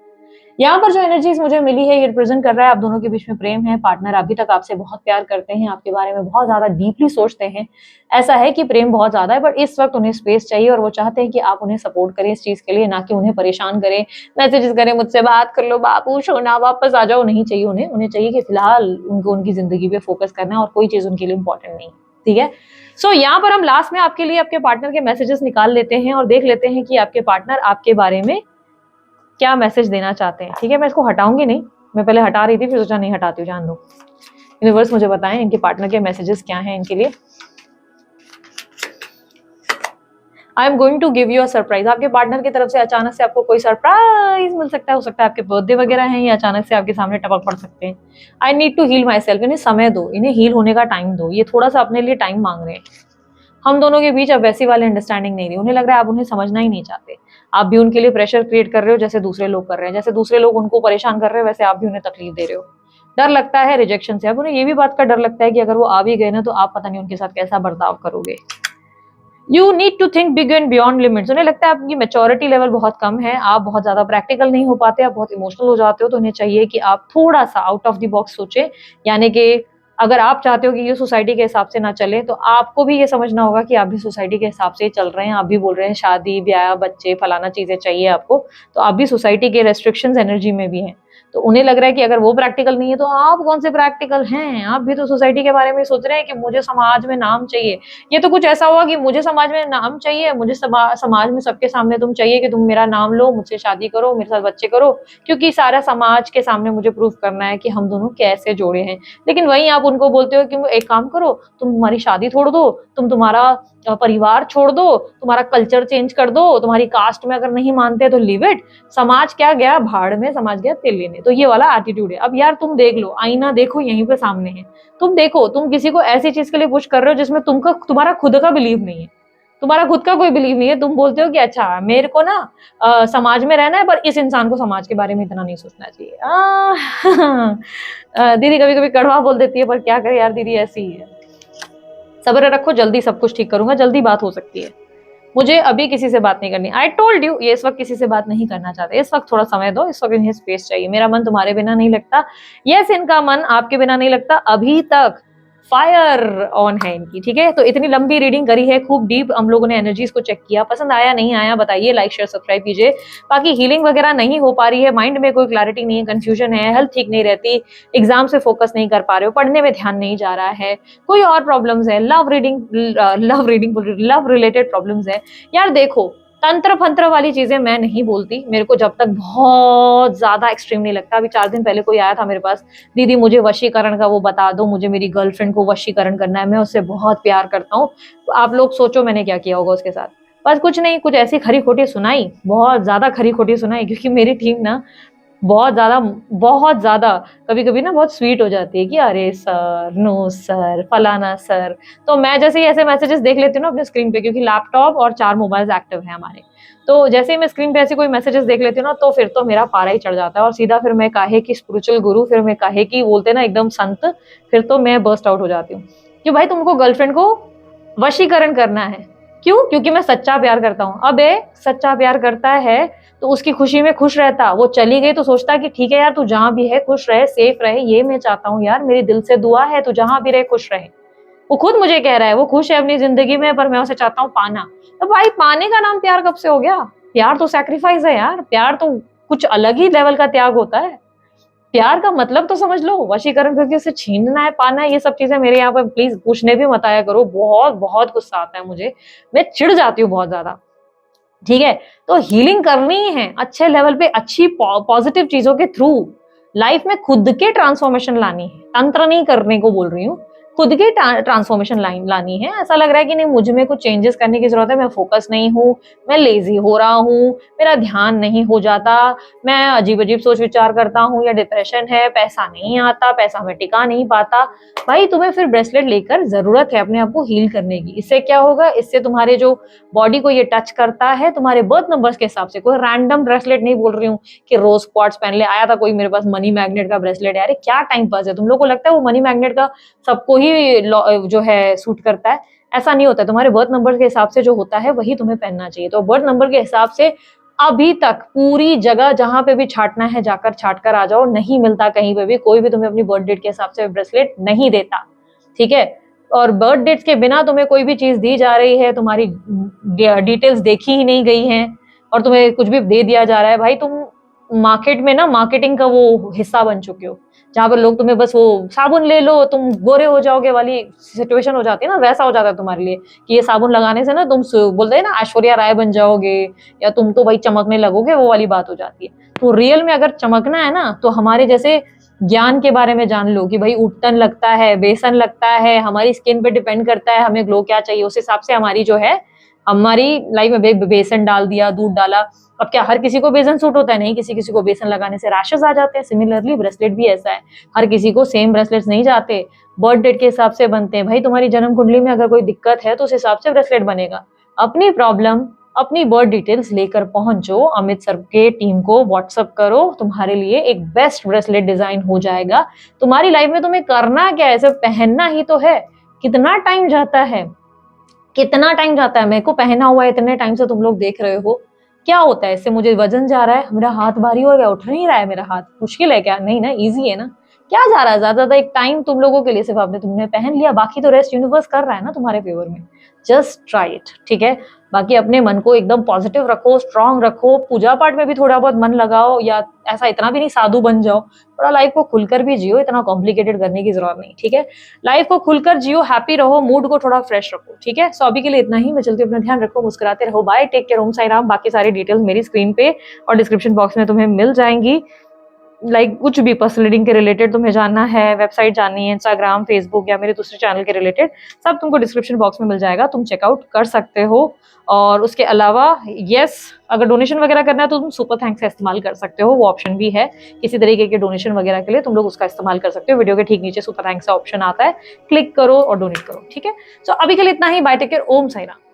यहाँ पर जो एनर्जीज मुझे मिली है ये रिप्रेजेंट कर रहा है आप दोनों के बीच में प्रेम है। पार्टनर अभी तक आपसे बहुत प्यार करते हैं, आपके बारे में बहुत ज्यादा डीपली सोचते हैं। ऐसा है कि प्रेम बहुत ज्यादा है, बट इस वक्त उन्हें स्पेस चाहिए और वो चाहते हैं कि आप उन्हें सपोर्ट करें इस चीज के लिए, ना कि उन्हें परेशान करें, मैसेजेस करें, मुझसे बात कर लो बाबू सोना वापस आ जाओ। नहीं चाहिए उन्हें चाहिए कि फिलहाल उनको उनकी जिंदगी पे फोकस करना है और कोई चीज उनके लिए इंपॉर्टेंट नहीं। ठीक है, सो यहाँ पर हम लास्ट में आपके लिए आपके पार्टनर के मैसेजेस निकाल लेते हैं और देख लेते हैं कि आपके पार्टनर आपके बारे में क्या मैसेज देना चाहते हैं। ठीक है, मैं इसको हटाऊंगी नहीं, मैं पहले हटा रही थी फिर सोचा नहीं हटाती हूँ, जान दो। यूनिवर्स मुझे बताएं इनके पार्टनर के मैसेजेस क्या हैं इनके लिए। I am going to give you a surprise. आपके पार्टनर की तरफ से अचानक से आपको कोई सरप्राइज मिल सकता है, हो सकता है आपके बर्थडे वगैरह हैं या अचानक से आपके सामने टपक पड़ सकते हैं। I need to heal my myself समय दो, इन्हें हील होने का टाइम दो, ये थोड़ा सा अपने लिए टाइम मांग रहे हैं। हम दोनों के बीच अब वैसी वाली अंडरस्टैंडिंग नहीं रही, उन्हें लग रहा है आप उन्हें समझना ही नहीं चाहते। आप भी उनके लिए प्रेशर क्रिएट कर रहे हो जैसे दूसरे लोग कर रहे हैं, जैसे दूसरे लोग उनको परेशान कर रहे हैं वैसे आप भी उन्हें तकलीफ दे रहे हो। डर लगता है रिजेक्शन से, अब उन्हें ये भी बात का डर लगता है कि अगर वो आ भी गए ना तो आप पता नहीं उनके साथ कैसा बर्ताव करोगे। You need to think big and beyond limits, उन्हें लगता है आपकी मेच्योरिटी लेवल बहुत कम है, आप बहुत ज्यादा प्रैक्टिकल नहीं हो पाते, आप बहुत इमोशनल हो जाते हो, तो उन्हें चाहिए कि आप थोड़ा सा आउट ऑफ द बॉक्स सोचें। यानी कि अगर आप चाहते हो कि ये सोसाइटी के हिसाब से ना चले तो आपको भी ये समझना होगा कि आप भी सोसाइटी के हिसाब से चल रहे हैं। आप भी बोल रहे हैं शादी ब्याह बच्चे फलाना चीजें चाहिए आपको, तो आप भी सोसाइटी के रेस्ट्रिक्शंस एनर्जी में भी हैं। तो उन्हें लग रहा है कि अगर वो प्रैक्टिकल नहीं है तो आप कौन से प्रैक्टिकल हैं? आप भी तो सोसाइटी के बारे में सोच रहे हैं कि मुझे समाज में नाम चाहिए। ये तो कुछ ऐसा हुआ कि मुझे समाज में नाम चाहिए, मुझे समाज में सबके सामने तुम चाहिए कि तुम मेरा नाम लो, मुझसे शादी करो, मेरे साथ बच्चे करो, क्योंकि सारा समाज के सामने मुझे प्रूफ करना है कि हम दोनों कैसे जोड़े हैं। लेकिन वहीं आप उनको बोलते हो कि एक काम करो, तुम तुम्हारी शादी छोड़ दो, तुम तुम्हारा परिवार छोड़ दो, तुम्हारा कल्चर चेंज कर दो, तुम्हारी कास्ट में अगर नहीं मानते तो लीव इट। समाज क्या गया भाड़ में, समाज गया तेल लेने। तो ये वाला एटीट्यूड है। अब यार तुम देख लो, आईना देखो यहीं पे सामने है, तुम देखो, तुम किसी को ऐसी चीज के लिए पुश कर रहे हो जिसमें तुम्हारा खुद का बिलीव नहीं है, तुम्हारा खुद का कोई बिलीव नहीं है। तुम बोलते हो कि अच्छा मेरे को ना समाज में रहना है, पर इस इंसान को समाज के बारे में इतना नहीं सोचना चाहिए। दीदी कभी कभी कड़वा बोल देती है, पर क्या करे यार, दीदी ऐसी ही है। सब्र रखो, जल्दी सब कुछ ठीक करूंगा, जल्दी बात हो सकती है। मुझे अभी किसी से बात नहीं करनी। आई टोल्ड यू, ये इस वक्त किसी से बात नहीं करना चाहते, इस वक्त थोड़ा समय दो, इस वक्त इन्हें स्पेस चाहिए। मेरा मन तुम्हारे बिना नहीं लगता, यस इनका मन आपके बिना नहीं लगता। अभी तक फायर ऑन है इनकी, ठीक है। तो इतनी लंबी रीडिंग करी है, खूब डीप हम लोगों ने एनर्जीज को चेक किया। पसंद आया नहीं आया बताइए, लाइक शेयर सब्सक्राइब कीजिए। बाकी हीलिंग वगैरह नहीं हो पा रही है, माइंड में कोई क्लैरिटी नहीं है, कंफ्यूजन है, हेल्थ ठीक नहीं रहती, एग्जाम से फोकस नहीं कर पा रहे हो, पढ़ने में ध्यान नहीं जा रहा है, कोई और प्रॉब्लम्स है, लव रिलेटेड प्रॉब्लम्स है। यार देखो, तंत्र फंत्र वाली चीजें मैं नहीं बोलती, मेरे को जब तक बहुत ज्यादा एक्सट्रीम नहीं लगता। अभी 4 दिन पहले कोई आया था मेरे पास, दीदी मुझे वशीकरण का वो बता दो, मुझे मेरी गर्लफ्रेंड को वशीकरण करना है, मैं उससे बहुत प्यार करता हूँ। तो आप लोग सोचो मैंने क्या किया होगा उसके साथ। बस कुछ नहीं, कुछ ऐसी खरी खोटी सुनाई, बहुत ज्यादा खरी खोटी सुनाई, क्योंकि मेरी टीम ना बहुत ज्यादा कभी कभी ना बहुत स्वीट हो जाती है कि अरे सर, नो सर, फलाना सर। तो मैं जैसे ही ऐसे मैसेजेस देख लेती हूँ ना अपने स्क्रीन पे, क्योंकि लैपटॉप और 4 मोबाइल्स एक्टिव है हमारे, तो जैसे ही मैं स्क्रीन पे ऐसे कोई मैसेजेस देख लेती हूँ ना, तो फिर तो मेरा पारा ही चढ़ जाता है, और सीधा फिर मैं काहे की स्पिरिचुअल गुरु, फिर मैं काहे की बोलते ना एकदम संत, फिर तो मैं बर्स्ट आउट हो जाती हूँ कि भाई तुमको गर्लफ्रेंड को वशीकरण करना है। क्यों? क्योंकि मैं सच्चा प्यार करता हूँ। अबे सच्चा प्यार करता है तो उसकी खुशी में खुश रहता, वो चली गई तो सोचता कि ठीक है यार तू जहां भी है खुश रहे, सेफ रहे, ये मैं चाहता हूँ यार, मेरी दिल से दुआ है तू जहां भी रहे खुश रहे। वो खुद मुझे कह रहा है वो खुश है अपनी जिंदगी में, पर मैं उसे चाहता हूँ पाना। तो भाई पाने का नाम प्यार कब से हो गया? प्यार तो सैक्रिफाइस है यार, प्यार तो कुछ अलग ही लेवल का त्याग होता है। प्यार का मतलब तो समझ लो, वशीकरण करके उसे छीनना है, पाना है, ये सब चीजें मेरे यहाँ पर प्लीज पूछने भी मत आया करो। बहुत बहुत गुस्सा आता है मुझे, मैं चिढ़ जाती हूँ बहुत ज्यादा, ठीक है। तो हीलिंग करनी है अच्छे लेवल पे, अच्छी पॉजिटिव चीजों के थ्रू लाइफ में खुद के ट्रांसफॉर्मेशन लानी है, तंत्र नहीं करने को बोल रही हूँ, खुद की ट्रांसफॉर्मेशन लानी है। ऐसा लग रहा है कि नहीं मुझ में कुछ चेंजेस करने की जरूरत है, मैं फोकस नहीं हूँ, मैं लेजी हो रहा हूँ, मेरा ध्यान नहीं हो जाता, मैं अजीब अजीब सोच विचार करता हूँ, या डिप्रेशन है, पैसा नहीं आता, पैसा में टिका नहीं पाता। भाई तुम्हें फिर ब्रेसलेट लेकर जरूरत है अपने आप को हील करने की। इससे क्या होगा? इससे तुम्हारे जो बॉडी को ये टच करता है, तुम्हारे बर्थ नंबर्स के हिसाब से, कोई रैंडम ब्रेसलेट नहीं बोल रही हूँ कि रोज क्वार्ट्स पहन ले। आया था कोई मेरे पास मनी मैग्नेट का ब्रेसलेट है, अरे क्या टाइम पास है, तुम लोग को लगता है वो मनी मैग्नेट का सबको ही जो है सूट करता है? ऐसा नहीं होता है, तुम्हारे बर्थ नंबर के हिसाब से जो होता है वही तुम्हें पहनना चाहिए। तो बर्थ नंबर के हिसाब से अभी तक पूरी जगह जहां पे भी छाटना है जाकर छाट कर आ जाओ, नहीं मिलता कहीं पे भी, कोई भी तुम्हें अपनी बर्थ डेट के हिसाब से ब्रेसलेट नहीं देता, ठीक है। और बर्थ डेट्स के बिना तुम्हें कोई भी चीज दी जा रही है, तुम्हारी डिटेल्स देखी ही नहीं गई हैं, और तुम्हें कुछ भी दे दिया जा रहा है, भाई तुम मार्केट में ना मार्केटिंग का वो हिस्सा बन चुके हो, जहां पर लोग तुम्हें बस वो साबुन ले लो तुम गोरे हो जाओगे वाली सिचुएशन हो जाती है ना, वैसा हो जाता है तुम्हारे लिए कि ये साबुन लगाने से ना तुम बोलते हैं ना ऐश्वर्या राय बन जाओगे, या तुम तो भाई चमकने लगोगे, वो वाली बात हो जाती है। तो रियल में अगर चमकना है ना, तो हमारे जैसे ज्ञान के बारे में जान लो कि भाई उबटन लगता है, बेसन लगता है, हमारी स्किन पे डिपेंड करता है हमें ग्लो क्या चाहिए, उस हिसाब से हमारी जो है हमारी लाइफ में बेसन डाल दिया, दूध डाला। अब क्या हर किसी को बेसन सूट होता है? नहीं, किसी किसी को बेसन लगाने से रैशेस आ जाते हैं। सिमिलरली ब्रेसलेट भी ऐसा है, हर किसी को सेम ब्रेसलेट्स नहीं जाते, बर्थ डेट के हिसाब से बनते हैं। भाई तुम्हारी जन्म कुंडली में अगर कोई दिक्कत है तो उस हिसाब से ब्रेसलेट बनेगा। अपनी प्रॉब्लम, अपनी बर्थ डिटेल्स लेकर पहुंचो, अमित सर के टीम को व्हाट्सअप करो, तुम्हारे लिए एक बेस्ट ब्रेसलेट डिजाइन हो जाएगा। तुम्हारी लाइफ में तुम्हें करना क्या है? सिर्फ पहनना ही तो है। कितना टाइम जाता है, कितना टाइम जाता है? मेरे को पहना हुआ है इतने टाइम से, तुम लोग देख रहे हो क्या होता है इससे? मुझे वजन जा रहा है, मेरा हाथ भारी हो गया, उठ नहीं रहा है मेरा हाथ, मुश्किल है क्या? नहीं ना, इजी है ना। क्या जा रहा है? ज्यादा एक टाइम तुम लोगों के लिए सिर्फ आपने तुमने पहन लिया, बाकी तो रेस्ट यूनिवर्स कर रहा है ना तुम्हारे फेवर में। जस्ट ट्राई इट, ठीक है। बाकी अपने मन को एकदम पॉजिटिव रखो, स्ट्रांग रखो, पूजा पाठ में भी थोड़ा बहुत मन लगाओ, या ऐसा इतना भी नहीं साधु बन जाओ, थोड़ा लाइफ को खुलकर भी जियो, इतना कॉम्प्लिकेटेड करने की जरूरत नहीं, ठीक है। लाइफ को खुलकर जियो, हैप्पी रहो, मूड को थोड़ा फ्रेश रखो, ठीक है। सो अभी के लिए इतना ही, मैं चलती हूँ, अपना ध्यान रखो, मुस्कुराते रहो, बाय, टेक केयर, ओम साई राम। बाकी सारी डिटेल्स मेरी स्क्रीन पे और डिस्क्रिप्शन बॉक्स में तुम्हें मिल जाएंगी। कुछ भी पर्सनल रीडिंग के रिलेटेड तुम्हें जानना है, वेबसाइट जाननी है, इंस्टाग्राम, फेसबुक या मेरे दूसरे चैनल के रिलेटेड, सब तुमको डिस्क्रिप्शन बॉक्स में मिल जाएगा, तुम चेकआउट कर सकते हो। और उसके अलावा यस, अगर डोनेशन वगैरह करना है तो तुम सुपर थैंक्स का इस्तेमाल कर सकते हो, वो ऑप्शन भी है। किसी तरीके के डोनेशन वगैरह के लिए तुम लोग उसका इस्तेमाल कर सकते हो, वीडियो के ठीक नीचे सुपर थैंक्स का ऑप्शन आता है, क्लिक करो और डोनेट करो, ठीक है। तो अभी के लिए इतना ही, बाय, टेक केयर, ओम साई राम।